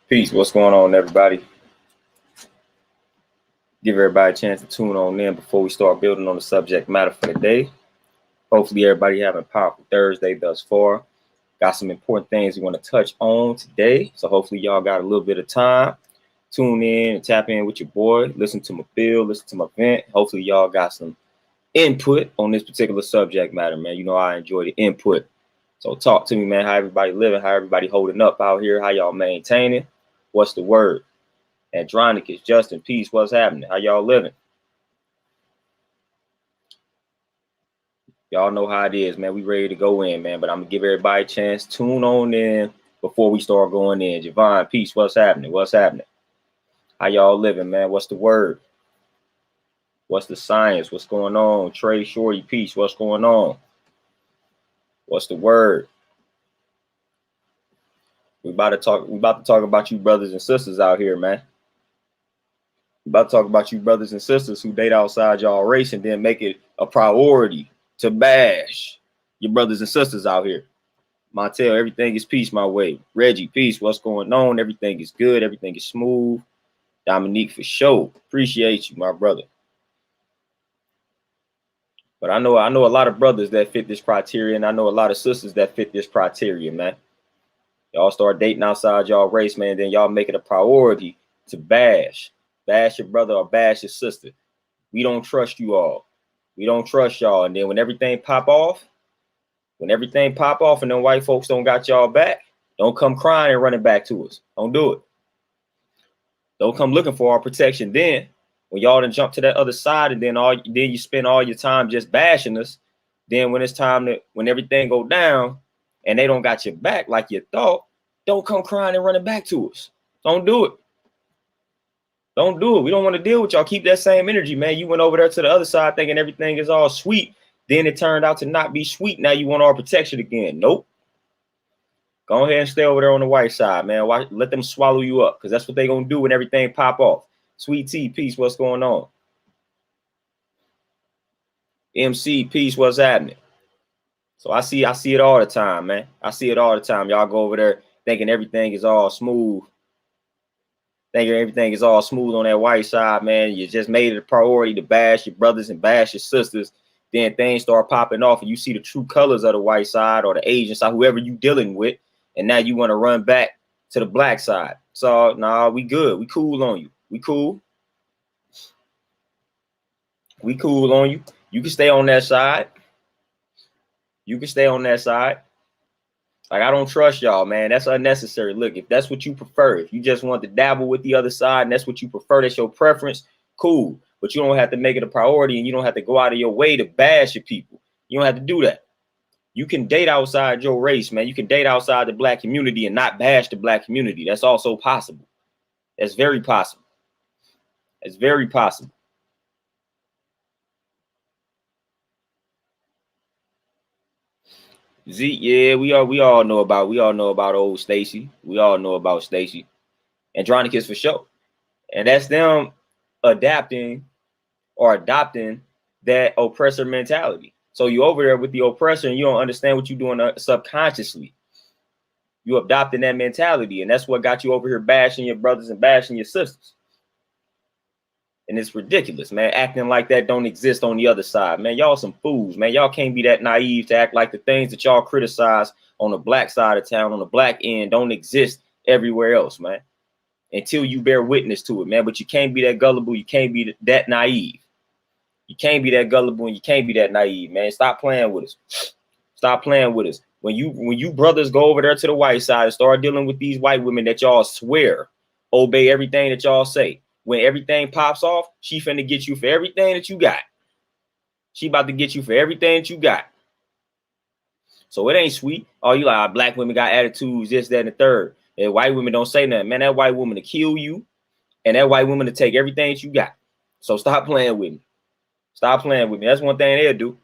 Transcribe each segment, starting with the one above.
Peace. What's going on, everybody? Give everybody a chance to tune on in before we start building on the subject matter for the day. Hopefully, everybody having a powerful Thursday thus far. Got some important things we want to touch on today. So hopefully, y'all got a little bit of time. Tune in and tap in with your boy. Listen to my build, listen to my vent. Hopefully, y'all got some input on this particular subject matter, man. You know, I enjoy the input. So talk to me, man. How everybody living? How everybody holding up out here? How y'all maintaining? What's the word? Andronicus, Justin, peace. What's happening? How y'all living? Y'all know how it is, man. We ready to go in, man. But I'm gonna give everybody a chance. Tune on in before we start going in. Javon, peace. What's happening? What's happening? How y'all living, man? What's the word? What's the science? What's going on? Trey, Shorty, peace. What's going on? What's the word? We about to talk about you brothers and sisters out here, man. We about to talk about you brothers and sisters who date outside y'all race and then make it a priority to bash your brothers and sisters out here. Montel, everything is peace my way. Reggie, peace. What's going on? Everything is good. Everything is smooth. Dominique, for sure. Appreciate you, my brother. But I know a lot of brothers that fit this criteria, and I know a lot of sisters that fit this criteria, man. Y'all start dating outside y'all race, man, then y'all make it a priority to bash your brother or bash your sister. We don't trust you all. We don't trust y'all. And then when everything pop off and then white folks don't got y'all back, don't come crying and running back to us. Don't do it. Don't come looking for our protection then. When y'all done jump to that other side and then you spend all your time just bashing us, then when it's time when everything go down and they don't got your back like you thought, don't come crying and running back to us. Don't do it. Don't do it. We don't want to deal with y'all. Keep that same energy, man. You went over there to the other side thinking everything is all sweet. Then it turned out to not be sweet. Now you want our protection again. Nope. Go ahead and stay over there on the white side, man. Let them swallow you up, because that's what they're going to do when everything pop off. Sweet Tea, peace. What's going on? MC, peace. What's happening? So I see it all the time, man. I see it all the time. Y'all go over there thinking everything is all smooth. Thinking everything is all smooth on that white side, man. You just made it a priority to bash your brothers and bash your sisters. Then things start popping off and you see the true colors of the white side or the Asian side, whoever you dealing with. And now you want to run back to the black side. So, nah, we good. We cool on you. We cool. We cool on you. You can stay on that side. You can stay on that side. Like, I don't trust y'all, man. That's unnecessary. Look, if that's what you prefer, if you just want to dabble with the other side and that's what you prefer, that's your preference, cool. But you don't have to make it a priority and you don't have to go out of your way to bash your people. You don't have to do that. You can date outside your race, man. You can date outside the black community and not bash the black community. That's also possible. That's very possible. It's very possible. Z, yeah, we all know about old Stacy. We all know about Stacy. Andronicus for sure. And that's them adapting or adopting that oppressor mentality. So you over there with the oppressor and you don't understand what you're doing subconsciously. You adopting that mentality, and that's what got you over here bashing your brothers and bashing your sisters. And it's ridiculous, man. Acting like that don't exist on the other side, man. Y'all some fools, man. Y'all can't be that naive to act like the things that y'all criticize on the black side of town, on the black end, don't exist everywhere else, man. Until you bear witness to it, man. But you can't be that gullible. You can't be that naive. You can't be that gullible and you can't be that naive, man. Stop playing with us. Stop playing with us. When you brothers go over there to the white side and start dealing with these white women that y'all swear obey everything that y'all say, when everything pops off, she finna get you for everything that you got. She about to get you for everything that you got. So it ain't sweet. Oh, you like, black women got attitudes, this, that, and the third. And white women don't say nothing. Man, that white woman to kill you, and that white woman to take everything that you got. So stop playing with me. Stop playing with me. That's one thing they'll do.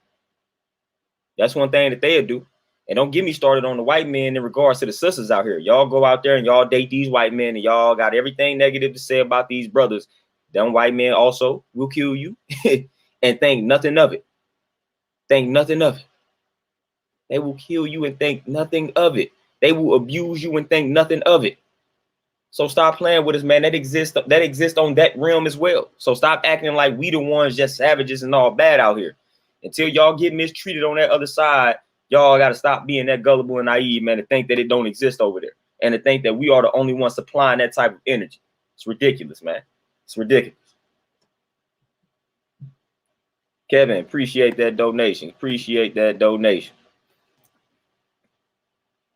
That's one thing that they'll do. And don't get me started on the white men in regards to the sisters out here. Y'all go out there and y'all date these white men and y'all got everything negative to say about these brothers. Them white men also will kill you and think nothing of it. Think nothing of it. They will kill you and think nothing of it. They will abuse you and think nothing of it. So stop playing with us, man. That exists on that realm as well. So stop acting like we the ones just savages and all bad out here. Until y'all get mistreated on that other side, y'all got to stop being that gullible and naive, man, to think that it don't exist over there. And to think that we are the only ones supplying that type of energy. It's ridiculous, man. It's ridiculous. Kevin, appreciate that donation. Appreciate that donation.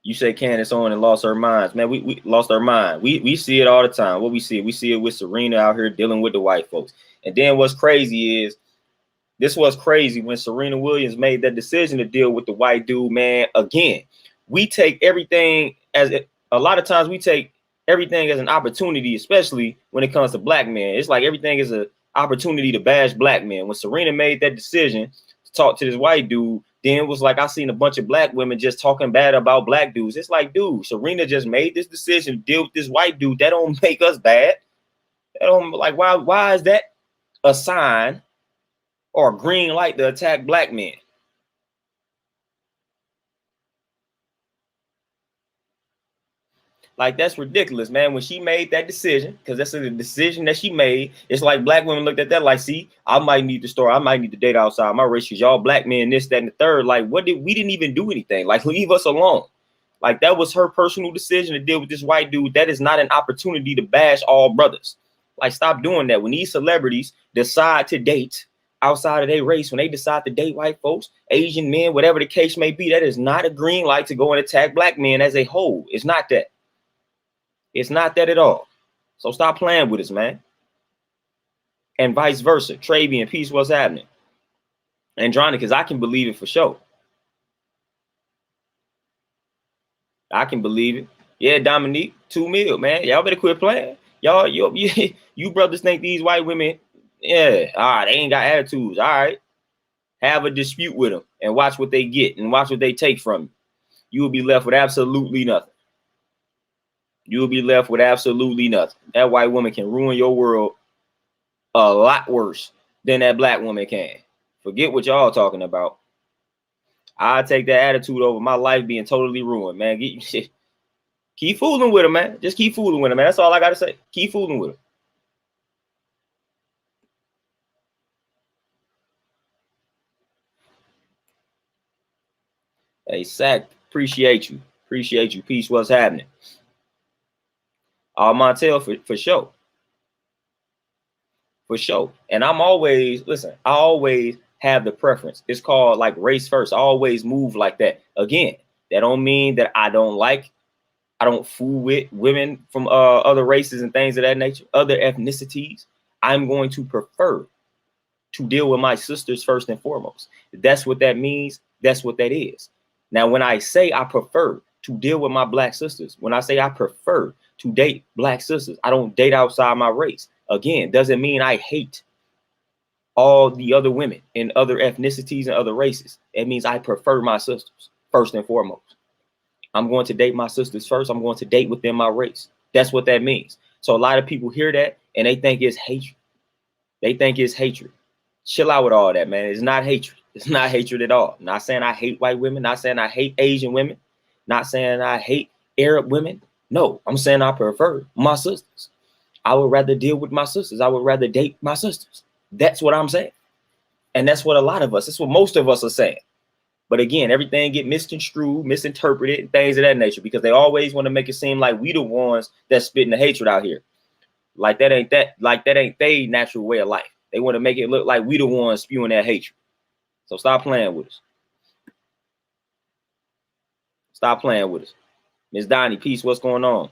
You say Candace on and lost her minds. Man, we lost our mind. We see it all the time. What we see it with Serena out here dealing with the white folks. And then what's crazy is, this was crazy when Serena Williams made that decision to deal with the white dude, man. Again, we take everything a lot of times we take everything as an opportunity, especially when it comes to black men. It's like everything is an opportunity to bash black men. When Serena made that decision to talk to this white dude, then it was like I seen a bunch of black women just talking bad about black dudes. It's like, dude, Serena just made this decision to deal with this white dude. That don't make us bad. That don't, like, why is that a sign or a green light to attack black men? Like, that's ridiculous, man. When she made that decision, because that's a decision that she made, it's like black women looked at that like, see, I might need to date outside my race because y'all black men, this, that, and the third. Like, we didn't even do anything. Like, leave us alone. Like, that was her personal decision to deal with this white dude. That is not an opportunity to bash all brothers. Like, stop doing that. When these celebrities decide to date outside of their race, when they decide to date white folks, Asian men, whatever the case may be, that is not a green light to go and attack black men as a whole. It's not that. It's not that at all. So stop playing with us, man. And vice versa. Travian, peace, what's happening? Andronicus, I can believe it for sure. I can believe it. Yeah, Dominique, 2 mil, man. Y'all better quit playing. Y'all, you brothers think these white women, yeah, all right, they ain't got attitudes. All right. Have a dispute with them and watch what they get and watch what they take from you. You will be left with absolutely nothing. You will be left with absolutely nothing. That white woman can ruin your world a lot worse than that black woman can. Forget what y'all talking about. I take that attitude over my life being totally ruined, man. Keep fooling with her, man. Just keep fooling with her, man. That's all I got to say. Keep fooling with her. Hey, Sack, appreciate you. Appreciate you. Peace, what's happening? Montel, for sure. For sure. And I always have the preference. It's called like race first. I always move like that. Again, that don't mean that I don't fool with women from other races and things of that nature, other ethnicities. I'm going to prefer to deal with my sisters first and foremost. If that's what that means, that's what that is. Now, when I say I prefer to deal with my black sisters, when I say I prefer to date black sisters, I don't date outside my race. Again, doesn't mean I hate all the other women in other ethnicities and other races. It means I prefer my sisters first and foremost. I'm going to date my sisters first. I'm going to date within my race. That's what that means. So a lot of people hear that and they think it's hatred. They think it's hatred. Chill out with all that, man. It's not hatred. It's not hatred at all. Not saying I hate white women. Not saying I hate Asian women. Not saying I hate Arab women. No, I'm saying I prefer my sisters. I would rather deal with my sisters. I would rather date my sisters. That's what I'm saying. And that's what that's what most of us are saying. But again, everything get misconstrued, misinterpreted, things of that nature, because they always want to make it seem like we the ones that's spitting the hatred out here. Like that ain't their natural way of life. They want to make it look like we the ones spewing that hatred. So stop playing with us. Stop playing with us. Miss Donnie, peace, what's going on?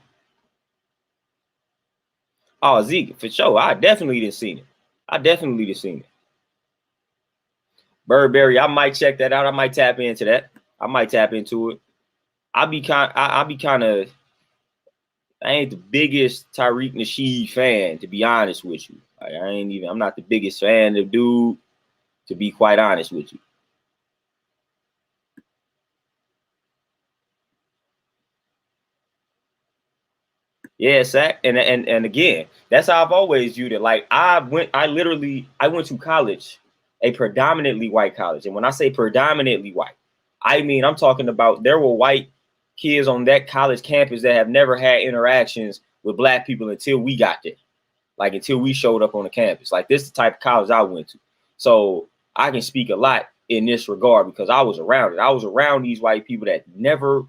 Oh, Zeke, for sure. I definitely didn't see it. Burberry, I might check that out. I might tap into that. I might tap into it. I ain't the biggest Tariq Nasheed fan, to be honest with you. I'm not the biggest fan of dude, to be quite honest with you. Yeah, Zach. And again, that's how I've always viewed it. Like I went to college, a predominantly white college. And when I say predominantly white, I mean I'm talking about there were white kids on that college campus that have never had interactions with black people until we got there. Like until we showed up on the campus. Like this is the type of college I went to. So I can speak a lot in this regard because I was around it. I was around these white people that never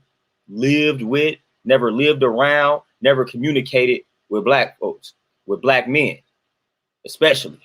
lived with, never lived around, never communicated with black folks, with black men, especially.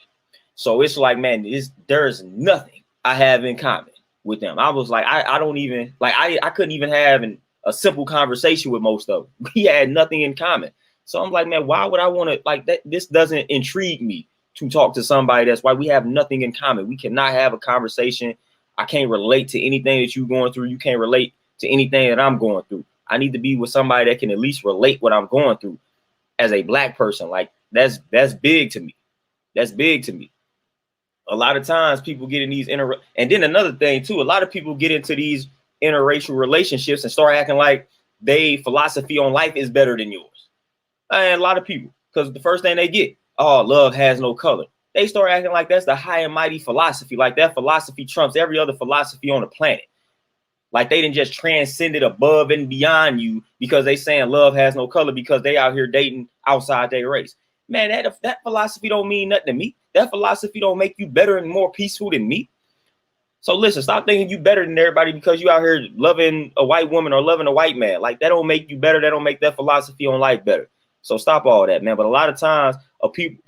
So it's like, man, there's nothing I have in common with them. I was like, I don't even, like, I couldn't even have a simple conversation with most of them. We had nothing in common. So I'm like, man, why would I want to, like, that? This doesn't intrigue me to talk to somebody that's why we have nothing in common. We cannot have a conversation. I can't relate to anything that you're going through. You can't relate to anything that I'm going through. I need to be with somebody that can at least relate what I'm going through as a black person. Like that's big to me. That's big to me. A lot of times people get in these and then another thing too, a lot of people get into these interracial relationships and start acting like they philosophy on life is better than yours. And a lot of people, because the first thing they get, oh, love has no color. They start acting like that's the high and mighty philosophy, like that philosophy trumps every other philosophy on the planet. Like they didn't just transcend it above and beyond you because they saying love has no color because they out here dating outside their race. Man, that philosophy don't mean nothing to me. That philosophy don't make you better and more peaceful than me. So listen, stop thinking you better than everybody because you out here loving a white woman or loving a white man. Like that don't make you better. That don't make that philosophy on life better. So stop all that, man. But a lot of times,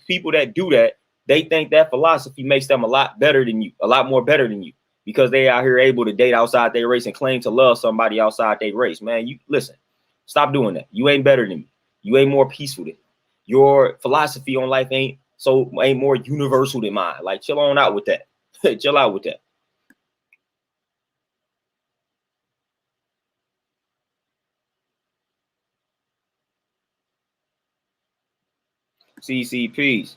people that do that, they think that philosophy makes them a lot better than you, a lot more better than you, because they out here able to date outside their race and claim to love somebody outside their race. Man, you listen, stop doing that. You ain't better than me. You ain't more peaceful than me. Your philosophy on life ain't more universal than mine. Like chill on out with that. Chill out with that. CCPs.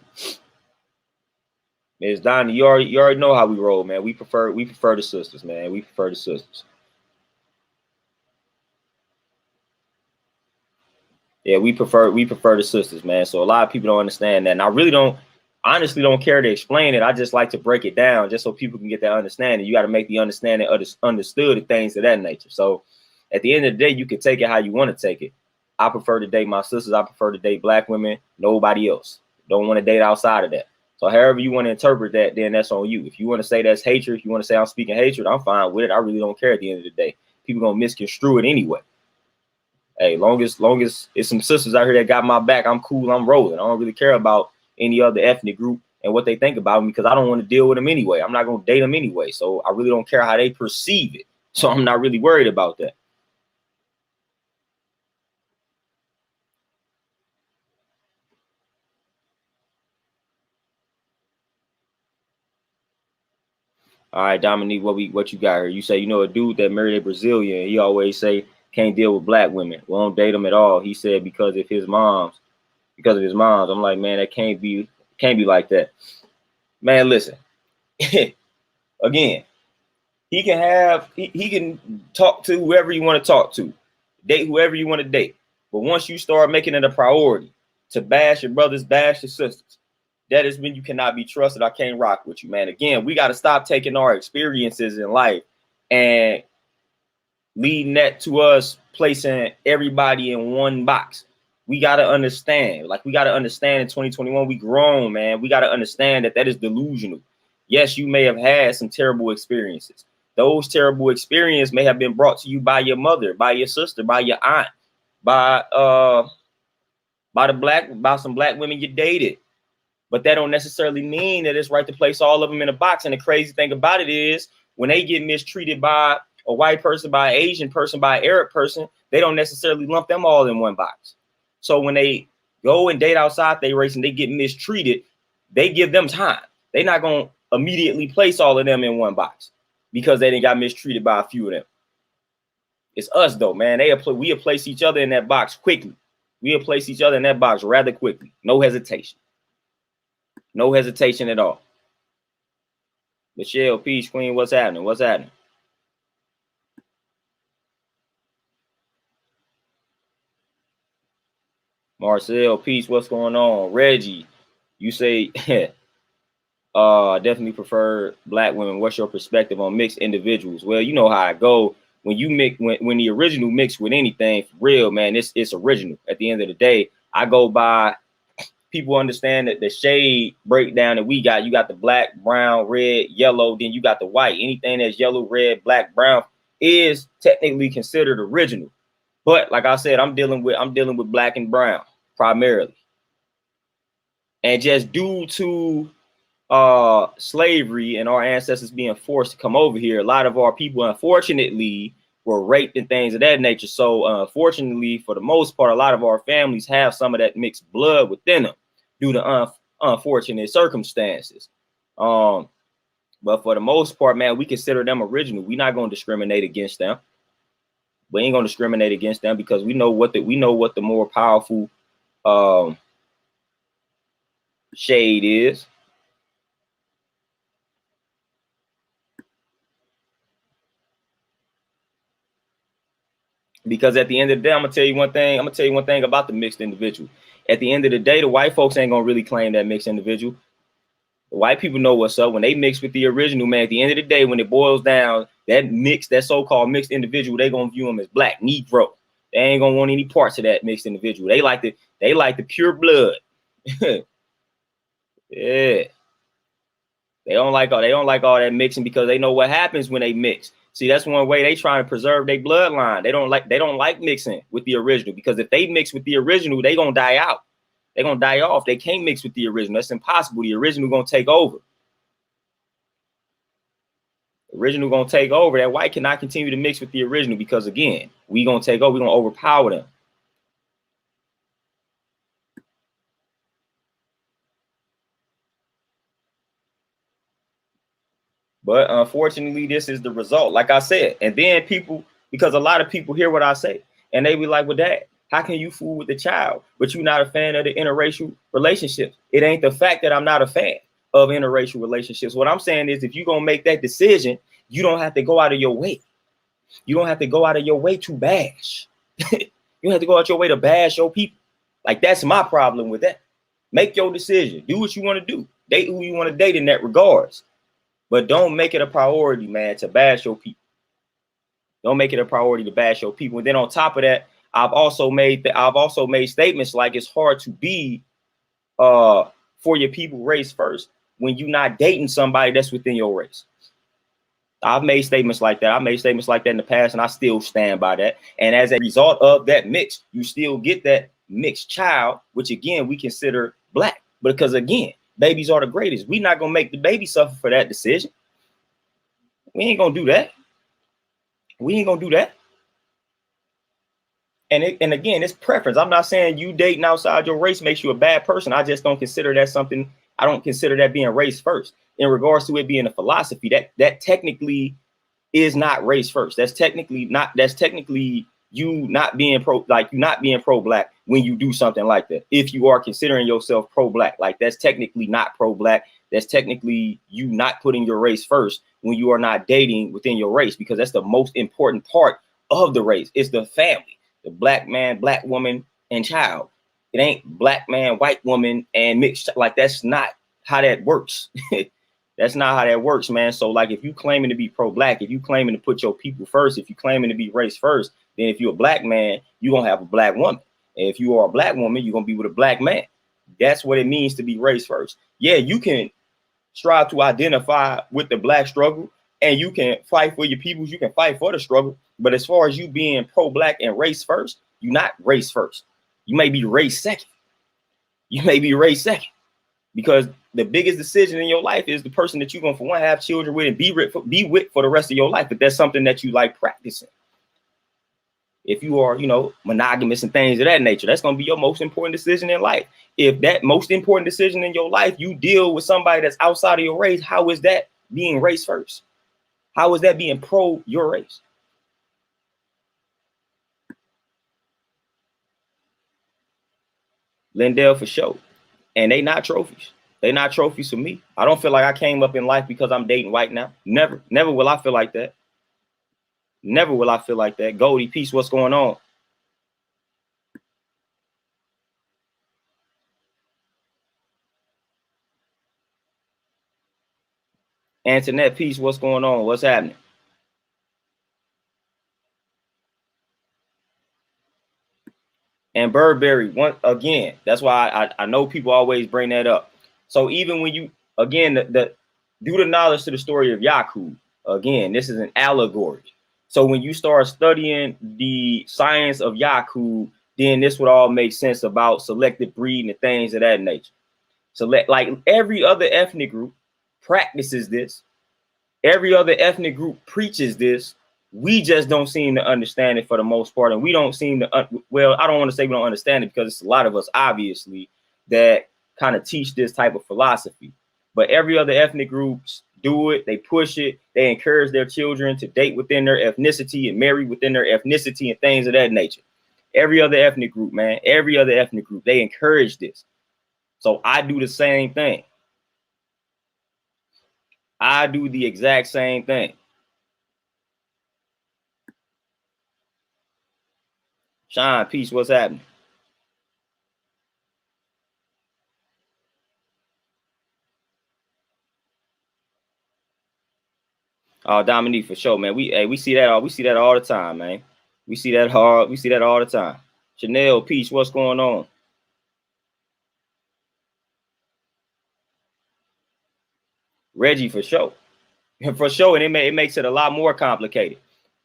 Ms. Donnie, you already know how we roll, man. We prefer the sisters, man. We prefer the sisters. Yeah, we prefer the sisters, man. So a lot of people don't understand that. And I really honestly don't care to explain it. I just like to break it down just so people can get that understanding. You got to make the understanding understood and things of that nature. So at the end of the day, you can take it how you want to take it. I prefer to date my sisters. I prefer to date black women. Nobody else. Don't want to date outside of that. So however you want to interpret that, then that's on you. If you want to say that's hatred, if you want to say I'm speaking hatred, I'm fine with it. I really don't care at the end of the day. People gonna misconstrue it anyway. Hey, long as it's some sisters out here that got my back, I'm cool, I'm rolling. I don't really care about any other ethnic group and what they think about me because I don't want to deal with them anyway. I'm not gonna date them anyway. So I really don't care how they perceive it. So I'm not really worried about that. All right, Dominique, what you got here? You say, a dude that married a Brazilian, he always say can't deal with black women. Won't date them at all. He said because of his moms. I'm like, man, that can't be like that. Man, listen. Again, he can talk to whoever you want to talk to, date whoever you want to date. But once you start making it a priority to bash your brothers, bash your sisters, that is when you cannot be trusted. I can't rock with you, man. Again, we got to stop taking our experiences in life and leading that to us placing everybody in one box. We got to understand, in 2021, we grown, man. We got to understand that is delusional. Yes, you may have had some terrible experiences. Those terrible experiences may have been brought to you by your mother, by your sister, by your aunt, by some black women you dated. But that don't necessarily mean that it's right to place all of them in a box. And the crazy thing about it is when they get mistreated by a white person, by an Asian person, by an Arab person, they don't necessarily lump them all in one box. So when they go and date outside their race and they get mistreated, they give them time. They're not going to immediately place all of them in one box because they didn't got mistreated by a few of them. It's us though, man. We'll place each other in that box quickly. We'll place each other in that box rather quickly. No hesitation. No hesitation at all. Michelle, Peach Queen, what's happening? What's happening? Marcel, Peach, what's going on? Reggie, you say, I definitely prefer black women. What's your perspective on mixed individuals? Well, you know how I go. When you mix, when the original mix with anything, for real, man, it's original. At the end of the day, I go by people understand that the shade breakdown that we got. You got the black, brown, red, yellow, then you got the white. Anything that's yellow, red, black, brown is technically considered original. But like I said, I'm dealing with black and brown primarily. And just due to slavery and our ancestors being forced to come over here, a lot of our people unfortunately were raped and things of that nature. So unfortunately, for the most part, a lot of our families have some of that mixed blood within them due to unfortunate circumstances. But for the most part, man, we consider them original. We're not going to discriminate against them. We ain't going to discriminate against them because we know what the more powerful shade is. Because at the end of the day, I'm gonna tell you one thing about the mixed individual. At the end of the day, the white folks ain't gonna really claim that mixed individual. The white people know what's up when they mix with the original, man. At the end of the day, when it boils down, that so-called mixed individual, they gonna view him as black, Negro. They ain't gonna want any parts of that mixed individual. They like the pure blood. Yeah. They don't like all that mixing because they know what happens when they mix. See, that's one way they try to preserve their bloodline. They don't like mixing with the original because if they mix with the original, they gonna die out. They're gonna die off. They can't mix with the original. That's impossible. The original gonna take over. The original gonna take over. That white cannot continue to mix with the original because again, we gonna take over. We gonna overpower them. But unfortunately, this is the result. Like I said, and then people, because a lot of people hear what I say, and they be like, "Well, Dad, how can you fool with the child, but you're not a fan of the interracial relationships?" It ain't the fact that I'm not a fan of interracial relationships. What I'm saying is, if you're gonna make that decision, you don't have to go out of your way. You don't have to go out of your way to bash. You don't have to go out your way to bash your people. Like that's my problem with that. Make your decision. Do what you want to do. Date who you want to date in that regards. But don't make it a priority, man, to bash your people. Don't make it a priority to bash your people. And then on top of that, I've also made statements like it's hard to be for your people race first when you're not dating somebody that's within your race. I've made statements like that. I made statements like that in the past, and I still stand by that. And as a result of that mix, you still get that mixed child, which again we consider black. Because again, babies are the greatest. We're not gonna make the baby suffer for that decision. We ain't gonna do that. We ain't gonna do that. And again, it's preference. I'm not saying you dating outside your race makes you a bad person. I just don't consider that something. I don't consider that being race first. In regards to it being a philosophy, that technically is not race first. That's technically you not being pro-black when you do something like that. If you are considering yourself pro-black, like that's technically not pro-black. That's technically you not putting your race first when you are not dating within your race, because that's the most important part of the race. It's the family, the black man, black woman, and child. It ain't black man, white woman, and mixed. Like that's not how that works. That's not how that works, man. So like if you claiming to be pro-black, if you claiming to put your people first, if you claiming to be race first, then if you're a black man, you're gonna have a black woman. And if you are a black woman, you're gonna be with a black man. That's what it means to be race first. Yeah, you can strive to identify with the black struggle and you can fight for your peoples, you can fight for the struggle. But as far as you being pro-black and race first, you're not race first. You may be race second. You may be race second. Because the biggest decision in your life is the person that you're going to, for one, have children with and be with for the rest of your life. But that's something that you like practicing. If you are, monogamous and things of that nature, that's going to be your most important decision in life. If that most important decision in your life, you deal with somebody that's outside of your race, how is that being race first? How is that being pro your race? Lindell for sure. And they not trophies. They not trophies for me. I don't feel like I came up in life because I'm dating white now. Never will I feel like that. Never will I feel like that. Goldie, peace, what's going on? Antoinette, peace, what's going on? What's happening? And Burberry, once again, that's why I know people always bring that up. So even when you, again, due to knowledge to the story of Yakub, again, this is an allegory. So when you start studying the science of Yakub, then this would all make sense about selective breeding and things of that nature. So like every other ethnic group practices this. Every other ethnic group preaches this. We just don't seem to understand it for the most part. And we don't seem to, well, I don't want to say we don't understand it because it's a lot of us, obviously, that kind of teach this type of philosophy. But every other ethnic groups do it. They push it. They encourage their children to date within their ethnicity and marry within their ethnicity and things of that nature. Every other ethnic group, man, every other ethnic group, they encourage this. So I do the same thing. I do the exact same thing. Sean, peace, what's happening? Oh, Dominique, for sure, man. We see that all the time, man. We see that all the time. Chanel, peace, what's going on? Reggie, for sure. For sure, and it makes it a lot more complicated.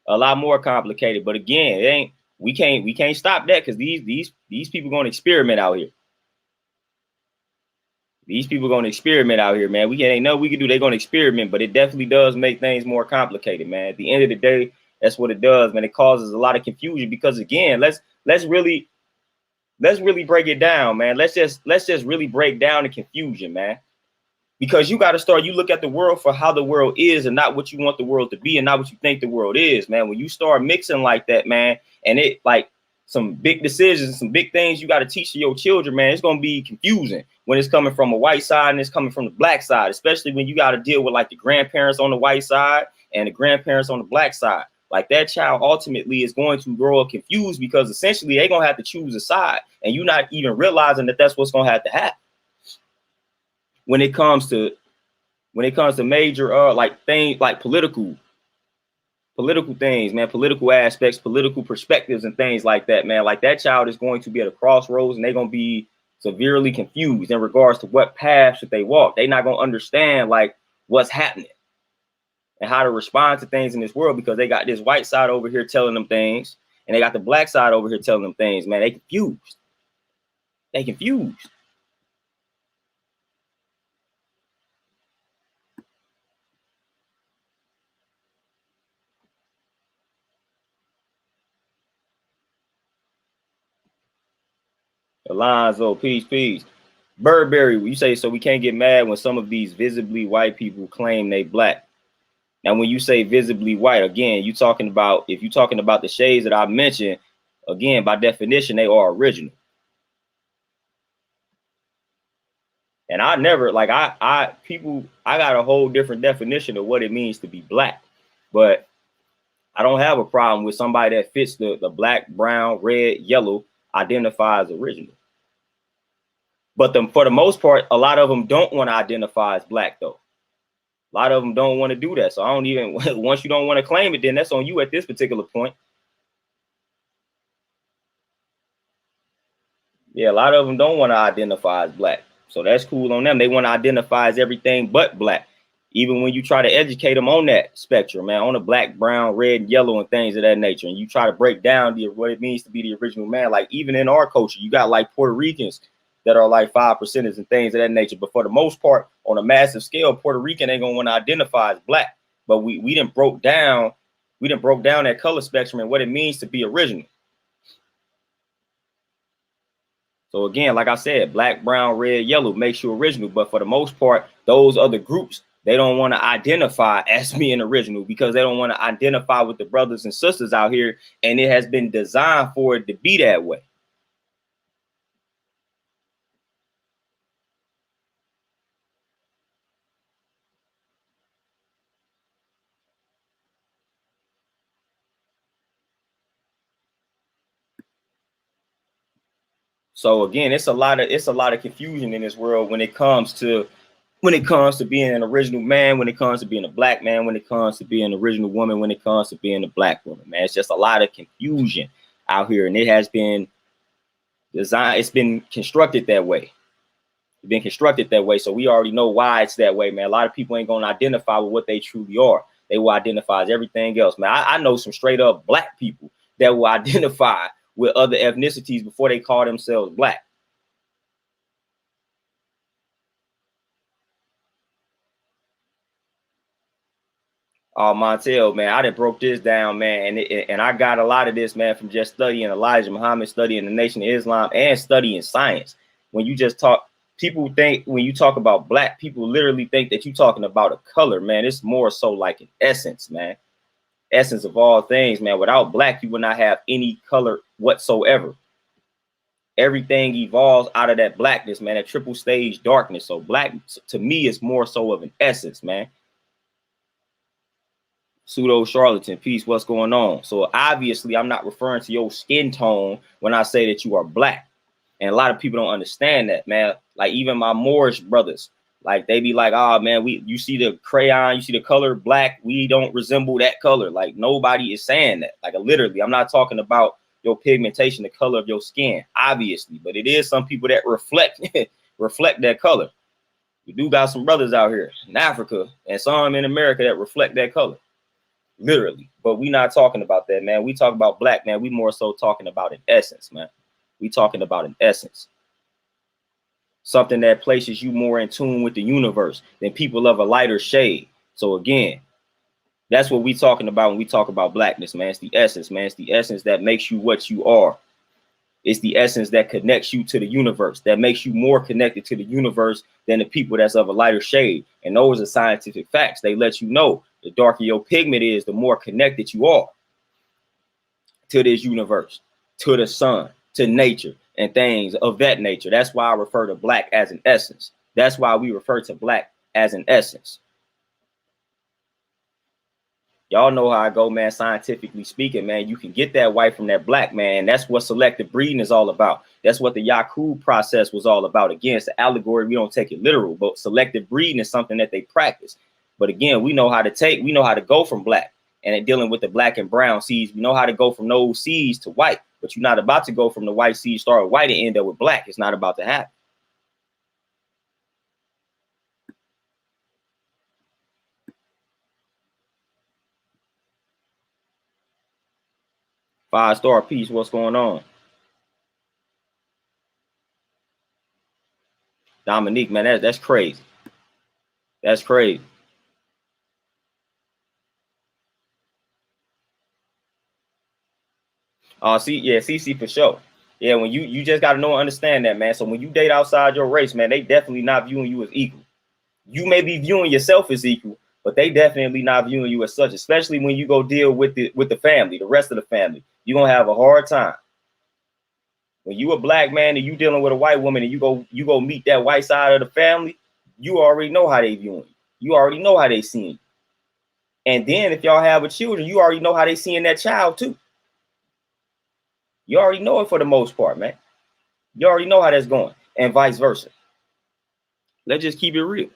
A lot more complicated. But again, it ain't we can't stop that because these people gonna experiment out here. These people gonna experiment out here, man. We ain't nothing we can do. They're gonna experiment, but it definitely does make things more complicated, man. At the end of the day, that's what it does, man. It causes a lot of confusion because again, let's really break it down, man. Let's just really break down the confusion, man. Because you got to start, you look at the world for how the world is and not what you want the world to be and not what you think the world is, man. When you start mixing like that, man, and it like some big decisions, some big things you got to teach to your children, man, it's going to be confusing when it's coming from a white side and it's coming from the black side, especially when you got to deal with like the grandparents on the white side and the grandparents on the black side. Like that child ultimately is going to grow up confused because essentially they're going to have to choose a side and you're not even realizing that that's what's going to happen when it comes to major like things like political things, man, political aspects, political perspectives and things like that, man. Like that child is going to be at a crossroads and they're going to be severely confused in regards to what path should they walk. They're not going to understand like what's happening and how to respond to things in this world because they got this white side over here telling them things and they got the black side over here telling them things, man. They confused. Alonzo, peace. Burberry, you say, so we can't get mad when some of these visibly white people claim they black. Now, when you say visibly white, again, if you're talking about the shades that I mentioned, again, by definition, they are original. And I never like I got a whole different definition of what it means to be black. But I don't have a problem with somebody that fits the black, brown, red, yellow identify as original. But for the most part, a lot of them don't want to identify as black, though. A lot of them don't want to do that. So I don't even, once you don't want to claim it, then that's on you at this particular point. Yeah, a lot of them don't want to identify as black. So that's cool on them. They want to identify as everything but black. Even when you try to educate them on that spectrum, man, on the black, brown, red, and yellow and things of that nature. And you try to break down what it means to be the original man. Like even in our culture, you got like Puerto Ricans that are like 5%ers and things of that nature. But for the most part, on a massive scale, Puerto Rican ain't gonna want to identify as black. But we didn't broke down that color spectrum and what it means to be original. So again, like I said, black, brown, red, yellow makes you original. But for the most part, those other groups, they don't want to identify as being original because they don't want to identify with the brothers and sisters out here. And it has been designed for it to be that way. So again, it's a lot of confusion in this world when it comes to being an original man, when it comes to being a black man, when it comes to being an original woman, when it comes to being a black woman, man. It's just a lot of confusion out here. And it has been Design, it's been constructed that way. It's been constructed that way. So we already know why it's that way, man. A lot of people ain't gonna identify with what they truly are. They will identify as everything else, man. I know some straight up black people that will identify with other ethnicities before they call themselves black. Montel, man, I done broke this down, man, and I got a lot of this, man, from just studying Elijah Muhammad, studying the Nation of Islam, and studying science. When you just talk, people think when you talk about black, people literally think that you're talking about a color, man. It's more so like an essence, man. Essence of all things, man. Without black, you would not have any color whatsoever. Everything evolves out of that blackness, man, that triple stage darkness. So black, to me, is more so of an essence, man. Pseudo charlatan, peace, what's going on? So obviously I'm not referring to your skin tone when I say that you are black. And a lot of people don't understand that, man. Like even my Moorish brothers, like they be like, oh man, you see the crayon, you see the color black, we don't resemble that color. Like nobody is saying that. Like literally, I'm not talking about your pigmentation, the color of your skin, obviously, but it is some people that reflect reflect that color. We do got some brothers out here in Africa and some in America that reflect that color. Literally, but we not talking about that, man. We talk about black, man. We more so talking about an essence, man. We talking about an essence, something that places you more in tune with the universe than people of a lighter shade. So again, that's what we talking about when we talk about blackness, man. It's the essence, man. It's the essence that makes you what you are. It's the essence that connects you to the universe, that makes you more connected to the universe than the people that's of a lighter shade. And those are scientific facts. They let you know the darker your pigment is, the more connected you are to this universe, to the sun, to nature, and things of that nature. That's why I refer to black as an essence. That's why we refer to black as an essence. Y'all know how I go, man. Scientifically speaking, man, you can get that white from that black, man. That's what selective breeding is all about. That's what the Yakub process was all about. Again, it's an allegory. We don't take it literal, but selective breeding is something that they practice. But again, we know how to go from black, and in dealing with the black and brown seeds, we know how to go from those seeds to white. But you're not about to go from the white seed, start with white, and end up with black. It's not about to happen. Five-star piece. What's going on? Dominique, man, that's crazy. That's crazy. CC for sure. Yeah, when you just gotta know and understand that, man. So when you date outside your race, man, they definitely not viewing you as equal. You may be viewing yourself as equal, but they definitely not viewing you as such, especially when you go deal with the family, the rest of the family. You're gonna have a hard time. When you a black man and you dealing with a white woman and you go meet that white side of the family, you already know how they viewing you. You already know how they seeing you. And then if y'all have a children, you already know how they seeing that child too. You already know it for the most part, man. You already know how that's going, and vice versa. Let's just keep it real.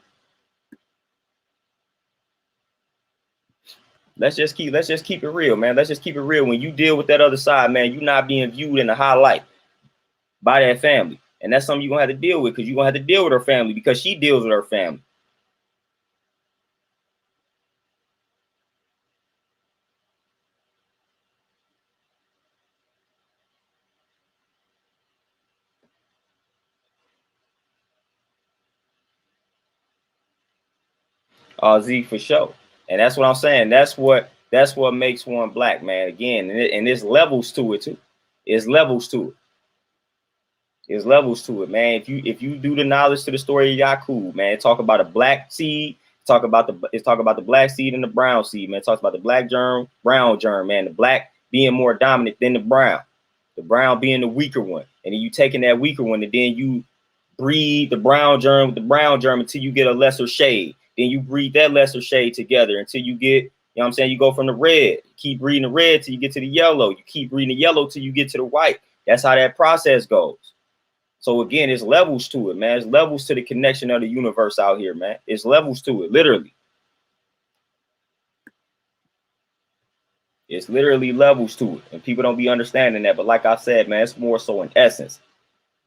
Let's just keep it real, man. Let's just keep it real. When you deal with that other side, man, you're not being viewed in a high light by that family. And that's something you're gonna have to deal with, because you're gonna have to deal with her family, because she deals with her family. Z for sure. And that's what I'm saying. That's what makes one black, man. Again, and there's levels to it too. It's levels to it. There's levels to it, man. If you do the knowledge to the story of Yakub, man, talk about a black seed, talk about the black seed and the brown seed, man. It talks about the black germ, brown germ, man. The black being more dominant than the brown being the weaker one, and then you taking that weaker one, and then you breed the brown germ with the brown germ until you get a lesser shade. Then you breed that lesser shade together until you get, you know what I'm saying? You go from the red, keep breeding the red till you get to the yellow. You keep breeding the yellow till you get to the white. That's how that process goes. So again, it's levels to it, man. It's levels to the connection of the universe out here, man. It's levels to it, literally. It's literally levels to it, and people don't be understanding that. But like I said, man, it's more so an essence.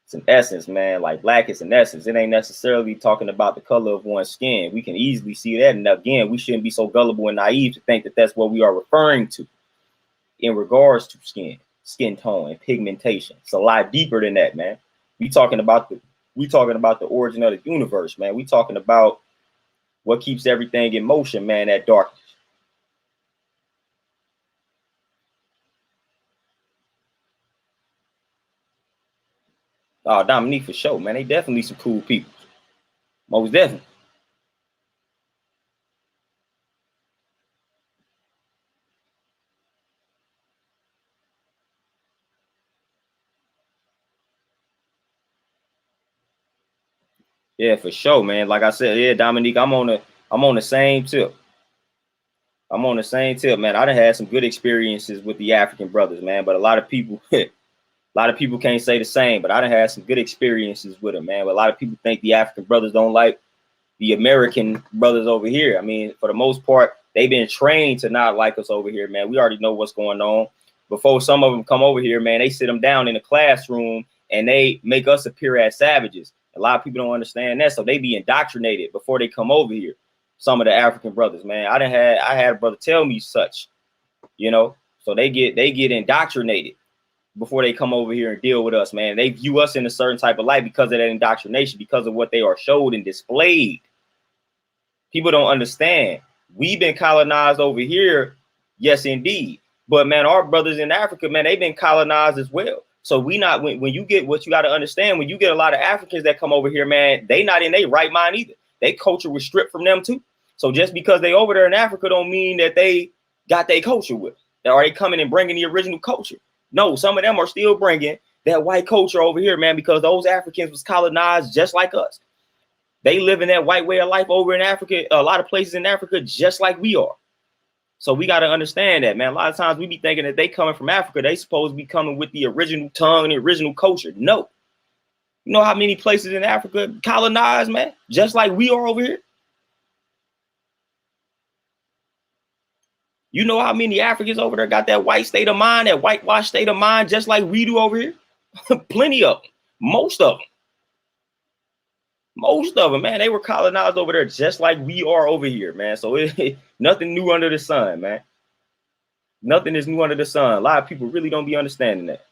It's an essence, man. Like black is an essence. It ain't necessarily talking about the color of one's skin. We can easily see that. And again, we shouldn't be so gullible and naive to think that that's what we are referring to in regards to skin tone and pigmentation. It's a lot deeper than that, man. We talking about the origin of the universe, man. We talking about what keeps everything in motion, man, that darkness. Oh, Dominique for sure, man. They definitely some cool people. Most definitely. Yeah, for sure, man. Like I said, yeah, Dominique, I'm on the same tip. I'm on the same tip, man. I done had some good experiences with the African brothers, man. But a lot of people, a lot of people can't say the same. But I done had some good experiences with them, man. But a lot of people think the African brothers don't like the American brothers over here. I mean, for the most part, they've been trained to not like us over here, man. We already know what's going on. Before some of them come over here, man, they sit them down in the classroom and they make us appear as savages. A lot of people don't understand that, so they be indoctrinated before they come over here. Some of the African brothers, man, I had a brother tell me such, you know. So they get indoctrinated before they come over here and deal with us, man. They view us in a certain type of light because of that indoctrination, because of what they are showed and displayed. People don't understand. We've been colonized over here, yes, indeed. But man, our brothers in Africa, man, they've been colonized as well. So we not when you get what you got to understand, when you get a lot of Africans that come over here, man, they not in their right mind either. They culture was stripped from them too. So just because they over there in Africa don't mean that they got their culture with. Are they coming and bringing the original culture? No, some of them are still bringing that white culture over here, man, because those Africans was colonized just like us. They live in that white way of life over in Africa, a lot of places in Africa, just like we are. So we got to understand that, man. A lot of times we be thinking that they coming from Africa, they supposed to be coming with the original tongue and the original culture. No. You know how many places in Africa colonized, man? Just like we are over here. You know how many Africans over there got that white state of mind, that whitewash state of mind, just like we do over here? Plenty of them. Most of them. Most of them, man, they were colonized over there just like we are over here, man. So nothing new under the sun, man. Nothing is new under the sun. A lot of people really don't be understanding that.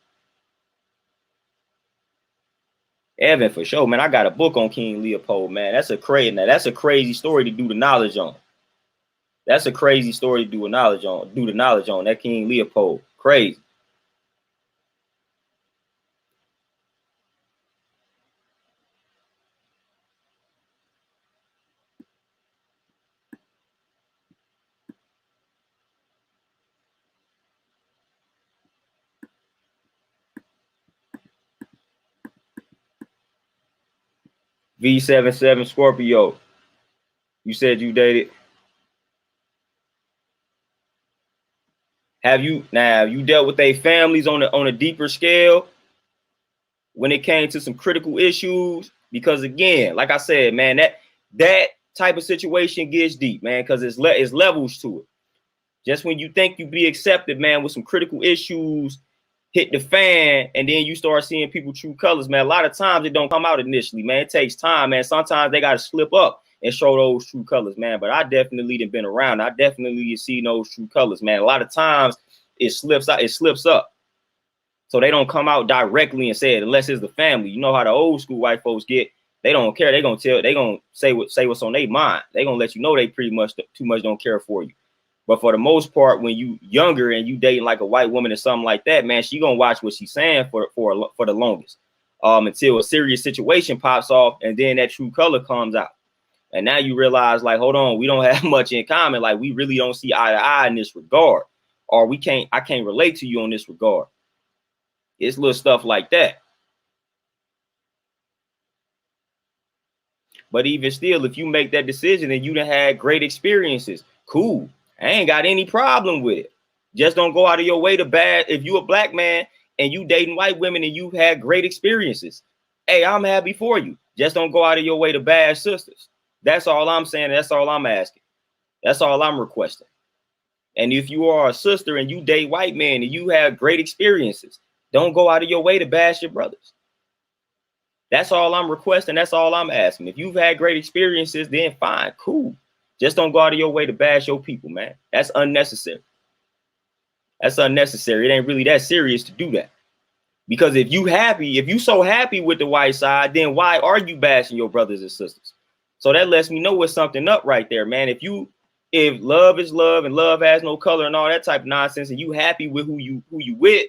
Evan, for sure, man. I got a book on King Leopold, man. That's a crazy story to do the knowledge on. That's a crazy story to do the knowledge on that King Leopold. Crazy. V77 Scorpio. You said you dated. Have you dealt with their families on a deeper scale when it came to some critical issues? Because again, like I said, man, that type of situation gets deep, man, because it's levels to it. Just when you think you be accepted, man, with some critical issues hit the fan, and then you start seeing people true colors, man. A lot of times it don't come out initially, man. It takes time, man. Sometimes they got to slip up and show those true colors, man. But I definitely done been around. I definitely see those true colors, man. A lot of times it slips out, it slips up. So they don't come out directly and say it unless it's the family. You know how the old school white folks get. They don't care. They gonna say what's on their mind. They gonna let you know they pretty much too much don't care for you. But for the most part, when you younger and you dating like a white woman or something like that, man, she gonna watch what she's saying for the longest, until a serious situation pops off, and then that true color comes out. And now you realize, like, hold on, we don't have much in common. Like, we really don't see eye to eye in this regard, or I can't relate to you on this regard. It's little stuff like that. But even still, if you make that decision and you done had great experiences, cool. I ain't got any problem with it. Just don't go out of your way to bad. If you a black man and you dating white women and you've had great experiences, hey, I'm happy for you. Just don't go out of your way to bash sisters. That's all I'm saying. That's all I'm asking. That's all I'm requesting. And if you are a sister and you date white men and you have great experiences, don't go out of your way to bash your brothers. That's all I'm requesting. That's all I'm asking. If you've had great experiences, then fine, cool. Just don't go out of your way to bash your people, man. That's unnecessary. That's unnecessary. It ain't really that serious to do that. Because if you so happy with the white side, then why are you bashing your brothers and sisters? So that lets me know what's something up right there, man. If love is love and love has no color and all that type of nonsense, and you happy with who you with,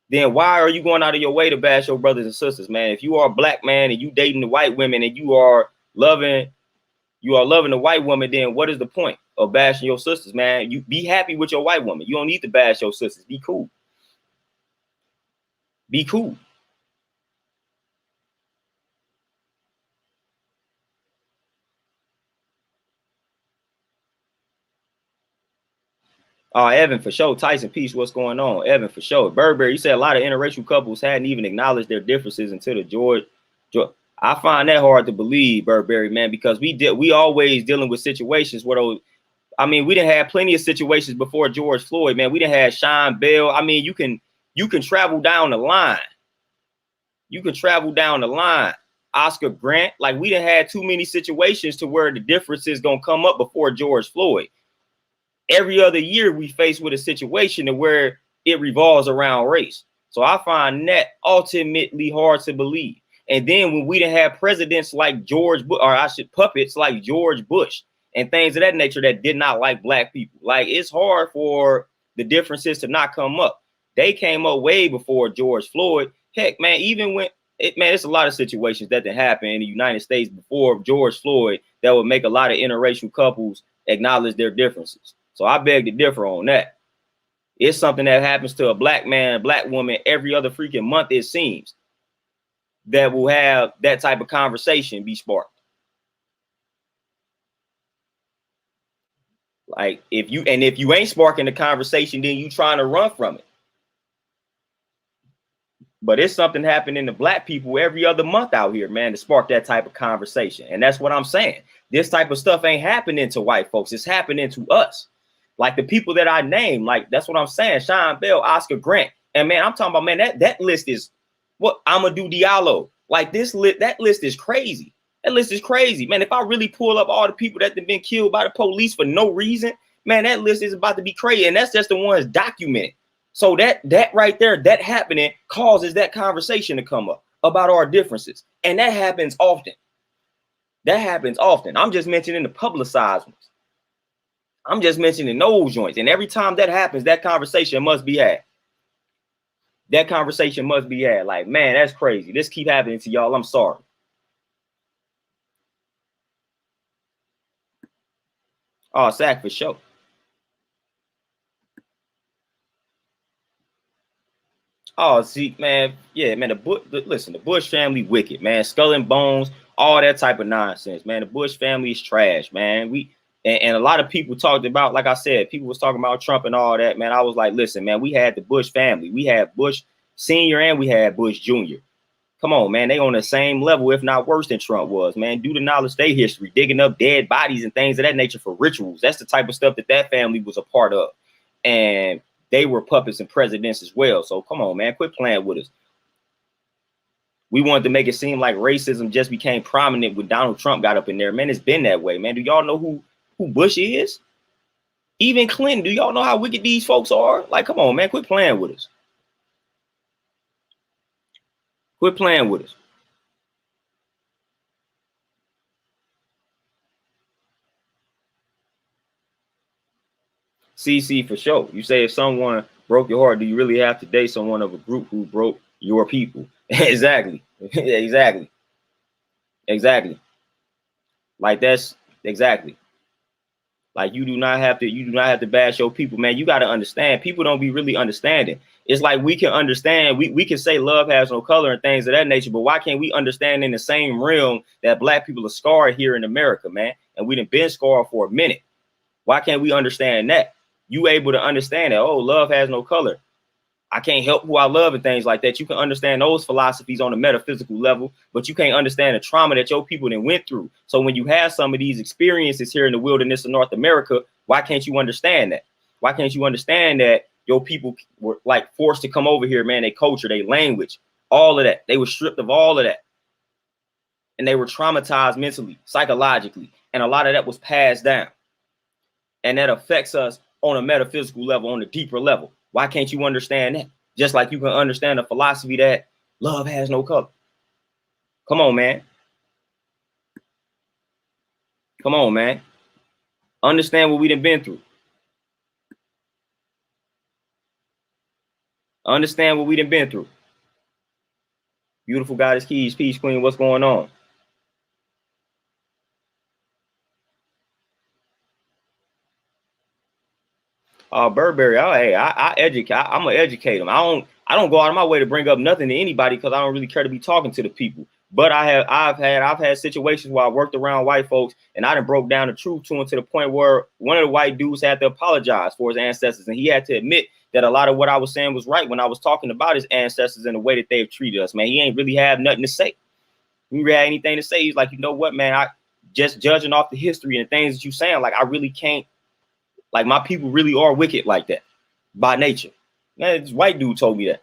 then why are you going out of your way to bash your brothers and sisters, man? If you are a black man and you dating the white women and you are loving the white woman, then what is the point of bashing your sisters, man? You be happy with your white woman. You don't need to bash your sisters. Be cool. Be cool. Evan, for sure. Tyson, peace. What's going on? Evan, for sure. Burberry, you said a lot of interracial couples hadn't even acknowledged their differences until the George. I find that hard to believe, Burberry, man, because we always dealing with situations where those. I mean, we didn't have plenty of situations before George Floyd, man. We didn't have Sean Bell. I mean, you can travel down the line. You can travel down the line. Oscar Grant, like we didn't have too many situations to where the difference is gonna come up before George Floyd. Every other year we face with a situation where it revolves around race. So I find that ultimately hard to believe. And then when we didn't have presidents like puppets like George Bush and things of that nature that did not like black people, like it's hard for the differences to not come up. They came up way before George Floyd. Heck, man, it's a lot of situations that happen in the United States before George Floyd that would make a lot of interracial couples acknowledge their differences. So I beg to differ on that. It's something that happens to a black man, black woman every other freaking month, it seems, that will have that type of conversation be sparked. Like if you ain't sparking the conversation, then you trying to run from it. But it's something happening to black people every other month out here, man, to spark that type of conversation. And that's what I'm saying. This type of stuff ain't happening to white folks. It's happening to us. Like the people that I name, like that's what I'm saying. Sean Bell, Oscar Grant. And man, I'm talking about, man, that list is what Amadou Diallo. Like that list is crazy. That list is crazy. Man, if I really pull up all the people that have been killed by the police for no reason, man, that list is about to be crazy. And that's just the ones documented. So that right there, that happening causes that conversation to come up about our differences. And that happens often. That happens often. I'm just mentioning the publicized ones. I'm just mentioning those joints. And every time that happens, that conversation must be had. That conversation must be had. Like, man, that's crazy. This keep happening to y'all. I'm sorry. Oh, Sack for sure. Oh, see, man, yeah, man. The Bush family wicked, man. Skull and bones, all that type of nonsense, man. The Bush family is trash, man. And a lot of people talked about, like I said, people was talking about Trump and all that, man. I was like, listen, man, we had the Bush family, we had Bush Senior, and we had Bush Jr. Come on, man, they on the same level, if not worse than Trump was, man. Due to knowledge their history, digging up dead bodies and things of that nature for rituals. That's the type of stuff that family was a part of, and they were puppets and presidents as well. So come on, man, quit playing with us. We wanted to make it seem like racism just became prominent when Donald Trump got up in there. Man, it's been that way, man. Do y'all know who Bush is? Even Clinton. Do y'all know how wicked these folks are? Like, come on, man, quit playing with us. Quit playing with us. CC for sure. You say if someone broke your heart, do you really have to date someone of a group who broke your people? Exactly. Exactly. Exactly. Like that's exactly. Like you do not have to bash your people, man. You got to understand. People don't be really understanding. It's like we can understand, we can say love has no color and things of that nature, but why can't we understand in the same realm that black people are scarred here in America, man? And we done been scarred for a minute. Why can't we understand that? You able to understand that, oh, love has no color. I can't help who I love and things like that. You can understand those philosophies on a metaphysical level, but you can't understand the trauma that your people then went through. So when you have some of these experiences here in the wilderness of North America, why can't you understand that? Why can't you understand that your people were like forced to come over here, man? Their culture, their language, all of that. They were stripped of all of that. and they were traumatized mentally, psychologically, and a lot of that was passed down, and that affects us on a metaphysical level, on a deeper level. Why can't you understand that? Just like you can understand the philosophy that love has no color. Come on, man. Come on, man. Understand what we done been through. Understand what we done been through. Beautiful Goddess Keys, Peace Queen, what's going on? Burberry, I educate. I'm gonna educate them. I don't go out of my way to bring up nothing to anybody because I don't really care to be talking to the people. But I've had situations where I worked around white folks and I done broke down the truth to them to the point where one of the white dudes had to apologize for his ancestors, and he had to admit that a lot of what I was saying was right when I was talking about his ancestors and the way that they've treated us. Man, he ain't really have nothing to say. He really had anything to say. He's like, you know what, man? I just judging off the history and things that you saying, like I really can't. Like my people really are wicked like that by nature. Man, this white dude told me that.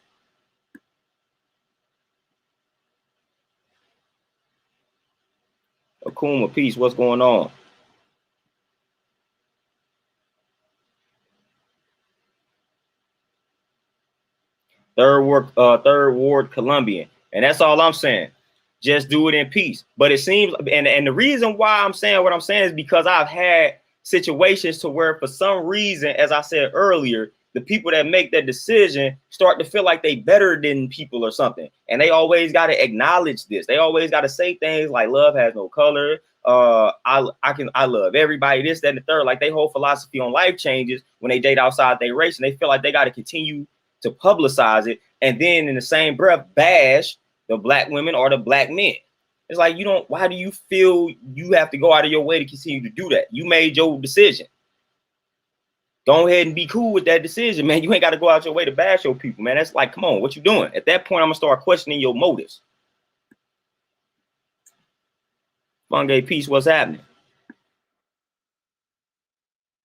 Akuma, peace. What's going on? Third Ward Colombian. And that's all I'm saying. Just do it in peace. But it seems, and the reason why I'm saying what I'm saying is because I've had situations to where for some reason, as I said earlier, the people that make that decision start to feel like they better than people or something. And they always got to acknowledge this. They always got to say things like love has no color. I love everybody, this, that, and the third. Like they whole philosophy on life changes when they date outside their race, and they feel like they got to continue to publicize it, and then in the same breath bash the black women or the black men. It's like, you don't, why do you feel you have to go out of your way to continue to do that? You made your decision. Go ahead and be cool with that decision, man. You ain't got to go out your way to bash your people, man. That's like, come on, what you doing? At that point, I'm gonna start questioning your motives. Fungi peace, what's happening?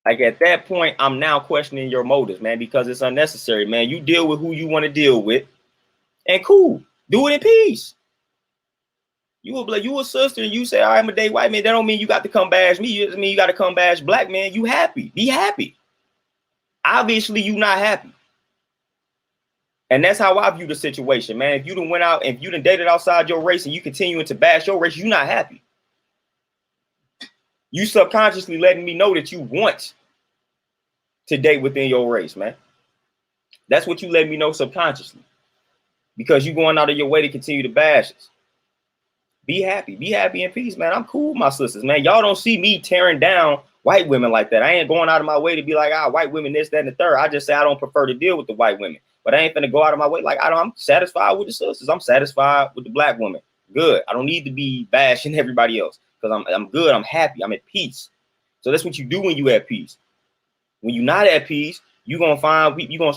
Like at that point, I'm now questioning your motives, man, because it's unnecessary, man. You deal with who you want to deal with, and cool, do it in peace. You will be like, you a sister, and you say, I'm a day white man. That don't mean you got to come bash me. It mean you got to come bash black man. You happy. Be happy. Obviously, you not happy. And that's how I view the situation, man. If you done went out, if you done dated outside your race and you continuing to bash your race, you not happy. You subconsciously letting me know that you want to date within your race, man. That's what you let me know subconsciously. Because you going out of your way to continue to bash us. Be happy in peace, man. I'm cool with my sisters, man. Y'all don't see me tearing down white women like that. I ain't going out of my way to be like, white women, this, that, and the third. I just say I don't prefer to deal with the white women, but I ain't gonna go out of my way. Like I'm satisfied with the sisters. I'm satisfied with the black woman. Good. I don't need to be bashing everybody else because I'm good. I'm happy. I'm at peace. So that's what you do when you at peace. When you're not at peace, you're gonna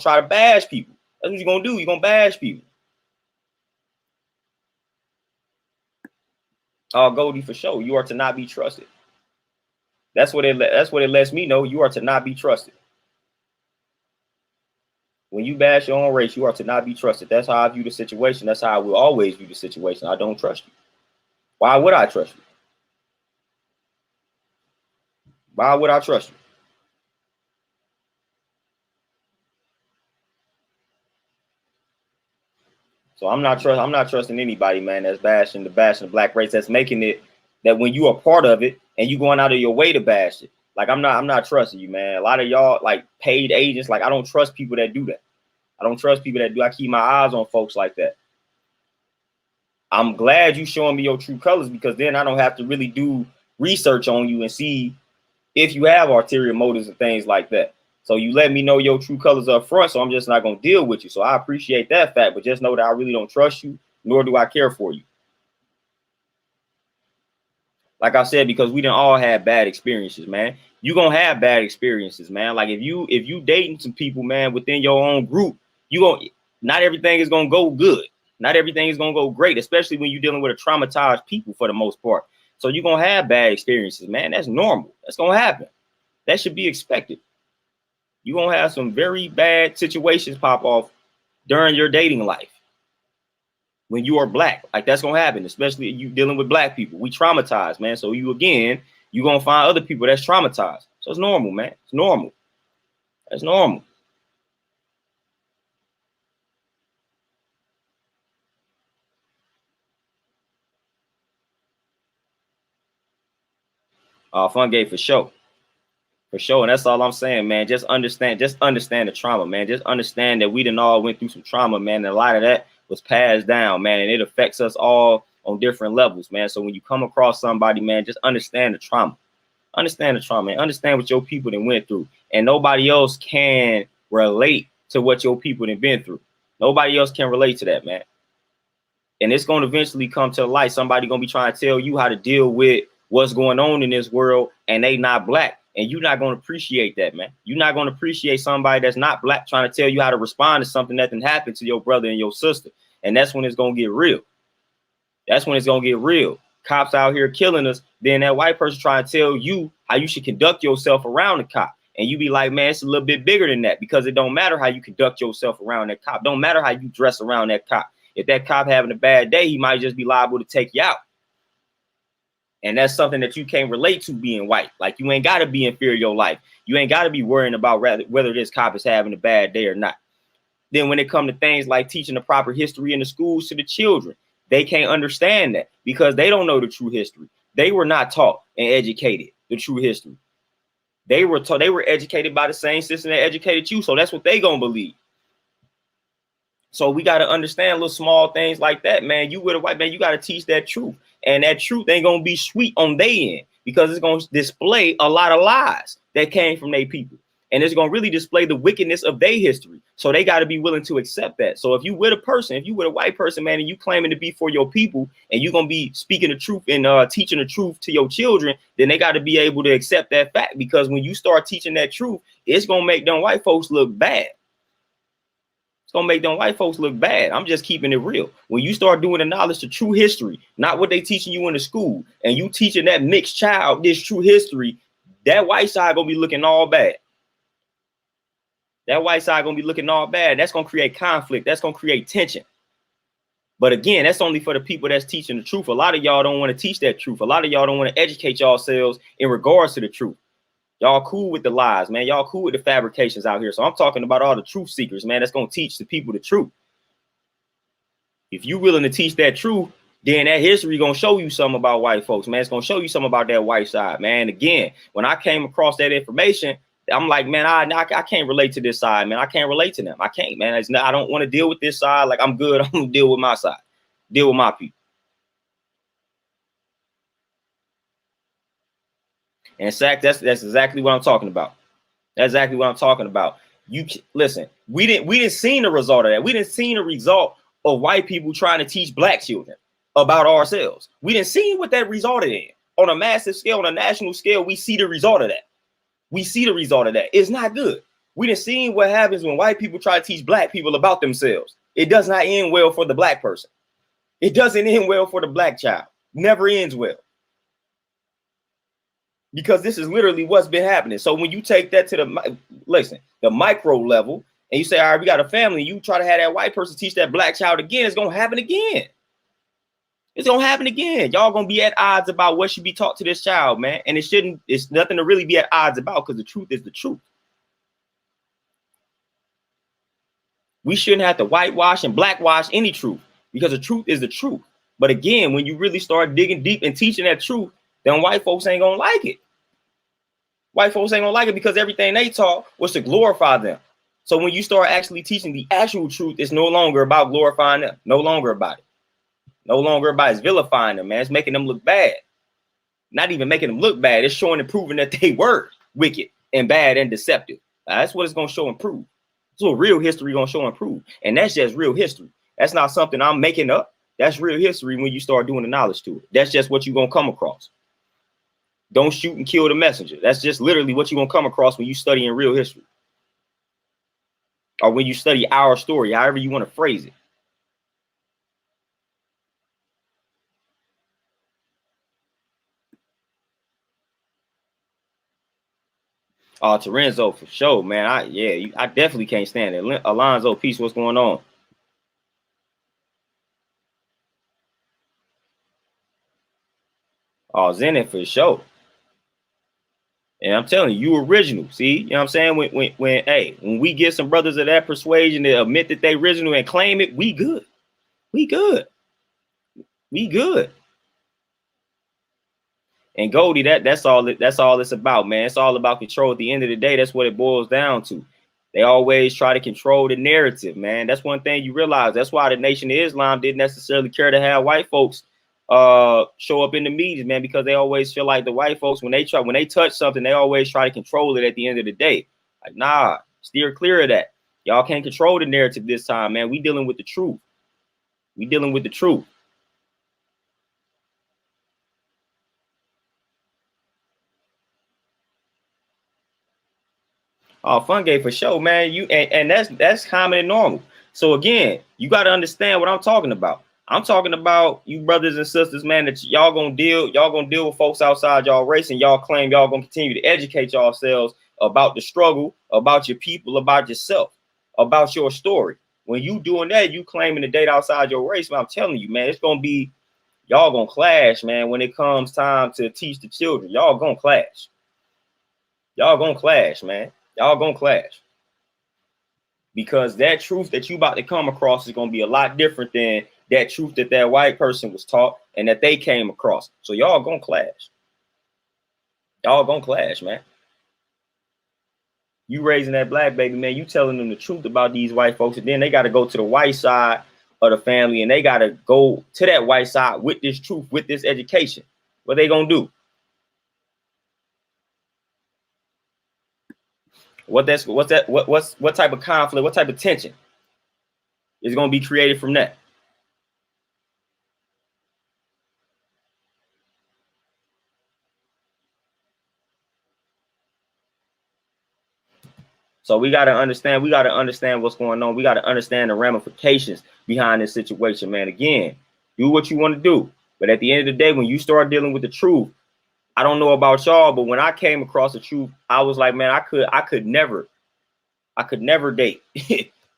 try to bash people. That's what you're gonna do. You're gonna bash people. Goldie, for sure. You are to not be trusted. That's what it lets me know. You are to not be trusted. When you bash your own race, you are to not be trusted. That's how I view the situation. That's how I will always view the situation. I don't trust you. Why would I trust you? Why would I trust you? So I'm not trusting anybody, man, that's bashing the black race, that's making it that when you are part of it and you going out of your way to bash it. Like I'm not trusting you, man. A lot of y'all like paid agents. Like I don't trust people that do that. I don't trust people that do. I keep my eyes on folks like that. I'm glad you showing me your true colors because then I don't have to really do research on you and see if you have ulterior motives and things like that. So you let me know your true colors up front, so I'm just not going to deal with you. So I appreciate that fact, but just know that I really don't trust you, nor do I care for you. Like I said, because we didn't all have bad experiences, man. You gonna have bad experiences, man. Like if you dating some people, man, within your own group, not everything is gonna go good. Not everything is gonna go great, especially when you're dealing with a traumatized people for the most part. So you're gonna have bad experiences, man. That's normal. That's gonna happen. That should be expected. You're gonna have some very bad situations pop off during your dating life. when you are black. Like that's gonna happen, especially you dealing with black people. We traumatized, man. So you gonna find other people that's traumatized. So it's normal, man. It's normal. That's normal. Fun game for sure. For sure. And that's all I'm saying, man. Just understand the trauma, man. Just understand that we done all went through some trauma, man. And a lot of that was passed down, man. And it affects us all on different levels, man. So when you come across somebody, man, just understand the trauma. Understand the trauma, man. Understand what your people done went through. And nobody else can relate to what your people done been through. Nobody else can relate to that, man. And it's going to eventually come to light. Somebody going to be trying to tell you how to deal with what's going on in this world, and they not black. And you're not going to appreciate that, man. You're not going to appreciate somebody that's not black trying to tell you how to respond to something that happened to your brother and your sister. And that's when it's going to get real. That's when it's going to get real. Cops out here killing us. Then that white person trying to tell you how you should conduct yourself around the cop. And you be like, man, it's a little bit bigger than that, because it don't matter how you conduct yourself around that cop. Don't matter how you dress around that cop. If that cop having a bad day, he might just be liable to take you out. And that's something that you can't relate to being white. Like, you ain't got to be in fear of your life. You ain't got to be worrying about whether this cop is having a bad day or not. Then when it comes to things like teaching the proper history in the schools to the children, they can't understand that because they don't know the true history. They were not taught and educated the true history. They were educated by the same system that educated you. So that's what they gonna believe. So we got to understand little small things like that, man. You with a white man, you got to teach that truth. And that truth ain't going to be sweet on their end, because it's going to display a lot of lies that came from their people. And it's going to really display the wickedness of their history. So they got to be willing to accept that. So if you with a white person, man, and you claiming to be for your people, and you're going to be speaking the truth and teaching the truth to your children, then they got to be able to accept that fact. Because when you start teaching that truth, it's going to make them white folks look bad. It's gonna make them white folks look bad. I'm just keeping it real. When you start doing the knowledge to true history, not what they teaching you in the school, and you teaching that mixed child this true history, that white side gonna be looking all bad. That white side gonna be looking all bad. That's gonna create conflict. That's gonna create tension. But again, that's only for the people that's teaching the truth. A lot of y'all don't want to teach that truth. A lot of y'all don't want to educate yourselves in regards to the truth. Y'all cool with the lies, man. Y'all cool with the fabrications out here. So I'm talking about all the truth seekers, man. That's going to teach the people the truth. If you're willing to teach that truth, then that history going to show you something about white folks, man. It's going to show you something about that white side, man. Again, when I came across that information, I'm like, man, I can't relate to this side, man. I can't relate to them. I can't, man. I don't want to deal with this side. Like, I'm good. I'm going to deal with my side. Deal with my people. And Sack, that's exactly what I'm talking about. That's exactly what I'm talking about. You listen, we didn't see the result of that. We didn't see the result of white people trying to teach black children about ourselves. We didn't see what that resulted in. On a massive scale, on a national scale, we see the result of that. We see the result of that. It's not good. We didn't see what happens when white people try to teach black people about themselves. It does not end well for the black person. It doesn't end well for the black child. Never ends well. Because this is literally what's been happening. So when you take that to the micro level, and you say, all right, we got a family, you try to have that white person teach that black child again, it's going to happen again. It's going to happen again. Y'all going to be at odds about what should be taught to this child, man. And it's nothing to really be at odds about, because the truth is the truth. We shouldn't have to whitewash and blackwash any truth, because the truth is the truth. But again, when you really start digging deep and teaching that truth, then white folks ain't going to like it. White folks ain't gonna like it, because everything they taught was to glorify them. So when you start actually teaching the actual truth, it's no longer about glorifying them. No longer about it. No longer about it's vilifying them, man. It's making them look bad. Not even making them look bad. It's showing and proving that they were wicked and bad and deceptive. That's what it's gonna show and prove. That's what real history gonna show and prove. And that's just real history. That's not something I'm making up. That's real history when you start doing the knowledge to it. That's just what you're gonna come across. Don't shoot and kill the messenger. That's just literally what you're going to come across when you study in real history. Or when you study our story, however you want to phrase it. Terenzo, for sure, man. I definitely can't stand it. Alonzo, peace, what's going on? I was in it for sure. And I'm telling you, you original. See, you know what I'm saying? When we get some brothers of that persuasion to admit that they original and claim it, we good. We good. We good. And Goldie, that's all it's about, man. It's all about control. At the end of the day, that's what it boils down to. They always try to control the narrative, man. That's one thing you realize. That's why the Nation of Islam didn't necessarily care to have white folks show up in the media, man, because they always feel like the white folks, when they touch something, they always try to control it at the end of the day. Like, nah, steer clear of that. Y'all can't control the narrative this time, man. We dealing with the truth. We dealing with the truth. Oh, fun game for sure, man. And that's common and normal. So again, you got to understand what I'm talking about. I'm talking about you brothers and sisters, man, that y'all gonna deal with folks outside y'all race, and y'all claim y'all gonna continue to educate yourselves about the struggle, about your people, about yourself, about your story. When you doing that, you claiming to date outside your race, man, I'm telling you, man, it's gonna be y'all gonna clash, man, when it comes time to teach the children. Y'all gonna clash. Y'all gonna clash, man. Y'all gonna clash. Because that truth that you about to come across is gonna be a lot different than that truth that that white person was taught and that they came across. So y'all gonna clash. Y'all gonna clash, man. You raising that black baby, man, you telling them the truth about these white folks, and then they got to go to the white side of the family, and they got to go to that white side with this truth, with this education. What they gonna do? What type of conflict, what type of tension is gonna be created from that? So we got to understand. We got to understand what's going on. We got to understand the ramifications behind this situation, man. Again, do what you want to do, but at the end of the day, when you start dealing with the truth, I don't know about y'all, but when I came across the truth, I was like, man, I could never date,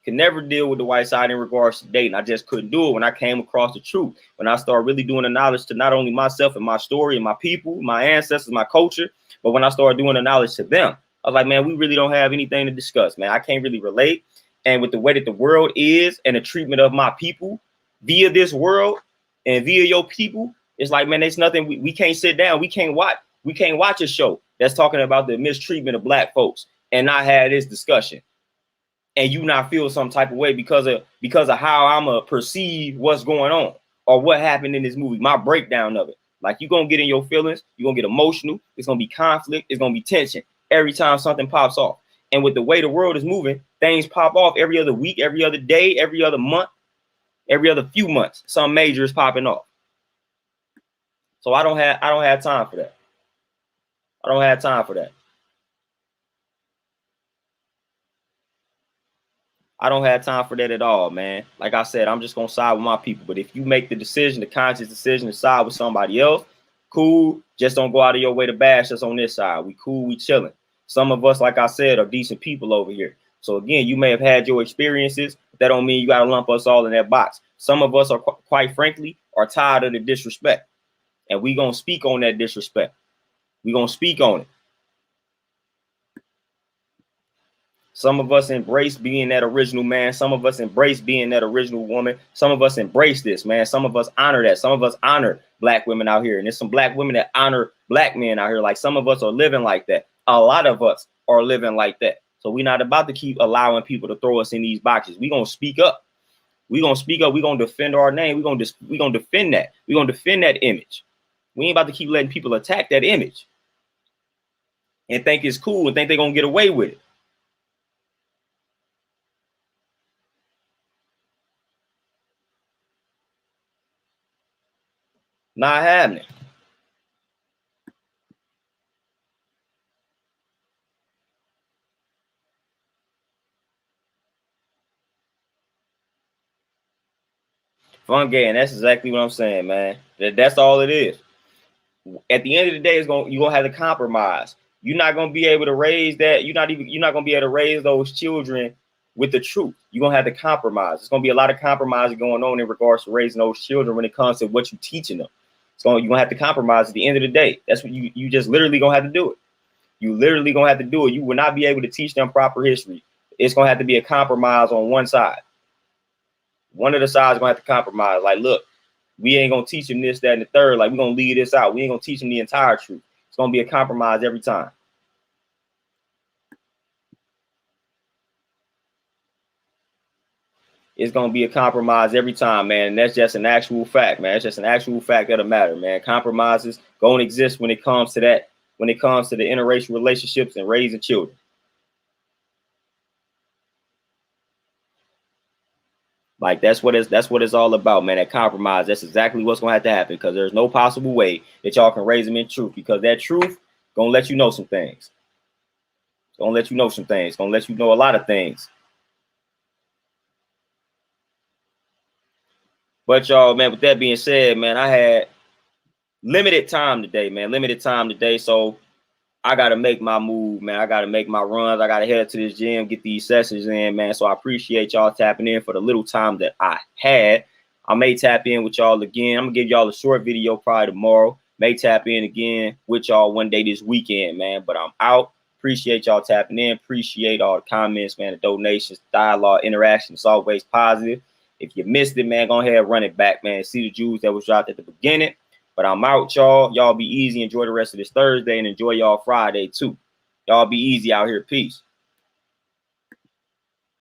could never deal with the white side in regards to dating. I just couldn't do it when I came across the truth. When I started really doing the knowledge to not only myself and my story and my people, my ancestors, my culture, but when I started doing the knowledge to them, I was like, man, we really don't have anything to discuss, man. I can't really relate. And with the way that the world is and the treatment of my people via this world and via your people, it's like, man, there's nothing. We can't sit down. We can't watch a show that's talking about the mistreatment of black folks and not have this discussion, and you not feel some type of way because of how I'm a perceive what's going on or what happened in this movie, my breakdown of it. Like, you're gonna get in your feelings, you're gonna get emotional, it's gonna be conflict, it's gonna be tension every time something pops off. And with the way the world is moving, things pop off every other week, every other day, every other month, every other few months. Some major is popping off. So I don't have time for that. I don't have time for that. I don't have time for that at all, man. Like I said, I'm just gonna side with my people. But if you make the decision, the conscious decision to side with somebody else, cool. Just don't go out of your way to bash us on this side. We cool, we chilling. Some of us, like I said, are decent people over here. So again, you may have had your experiences, but that don't mean you gotta lump us all in that box. Some of us are, quite frankly, are tired of the disrespect. And we gonna speak on that disrespect. We gonna speak on it. Some of us embrace being that original man. Some of us embrace being that original woman. Some of us embrace this, man. Some of us honor that. Some of us honor black women out here. And there's some black women that honor black men out here. Like, some of us are living like that. A lot of us are living like that. So we're not about to keep allowing people to throw us in these boxes. We're going to speak up. We're going to speak up. We're going to defend our name. We're going to defend that. We're going to defend that image. We ain't about to keep letting people attack that image and think it's cool and think they're going to get away with it. Not happening. Fun game. That's exactly what I'm saying, man. That's all it is. At the end of the day, you're gonna have to compromise. You're not gonna be able to raise that. You're not gonna be able to raise those children with the truth. You're gonna have to compromise. There's gonna be a lot of compromise going on in regards to raising those children when it comes to what you're teaching them. So you're gonna have to compromise at the end of the day. That's what you just literally gonna have to do it. You literally gonna have to do it. You will not be able to teach them proper history. It's gonna have to be a compromise on one side. One of the sides gonna have to compromise. Like, look, we ain't gonna teach them this, that, and the third. Like, we're gonna leave this out. We ain't gonna teach them the entire truth. It's gonna be a compromise every time. It's gonna be a compromise every time, man. And that's just an actual fact, man. It's just an actual fact of the matter, man. Compromises gonna exist when it comes to that, when it comes to the interracial relationships and raising children. Like that's what it's all about, man. That compromise. That's exactly what's gonna have to happen, because there's no possible way that y'all can raise them in truth, because that truth gonna let you know some things. Gonna let you know some things. Gonna let you know a lot of things. But y'all, man, with that being said, man, I had limited time today, man. Limited time today. So I gotta make my move, man. I gotta make my runs. I gotta head to this gym, get these sessions in, man. So I appreciate y'all tapping in for the little time that I had. I may tap in with y'all again. I'm gonna give y'all a short video probably tomorrow. May tap in again with y'all one day this weekend, man. But I'm out. Appreciate y'all tapping in. Appreciate all the comments, man, the donations, dialogue, interaction. It's always positive. If you missed it, man, go ahead, run it back, man. See the jewels that was dropped at the beginning. But I'm out, y'all. Y'all be easy. Enjoy the rest of this Thursday and enjoy y'all Friday, too. Y'all be easy out here. Peace.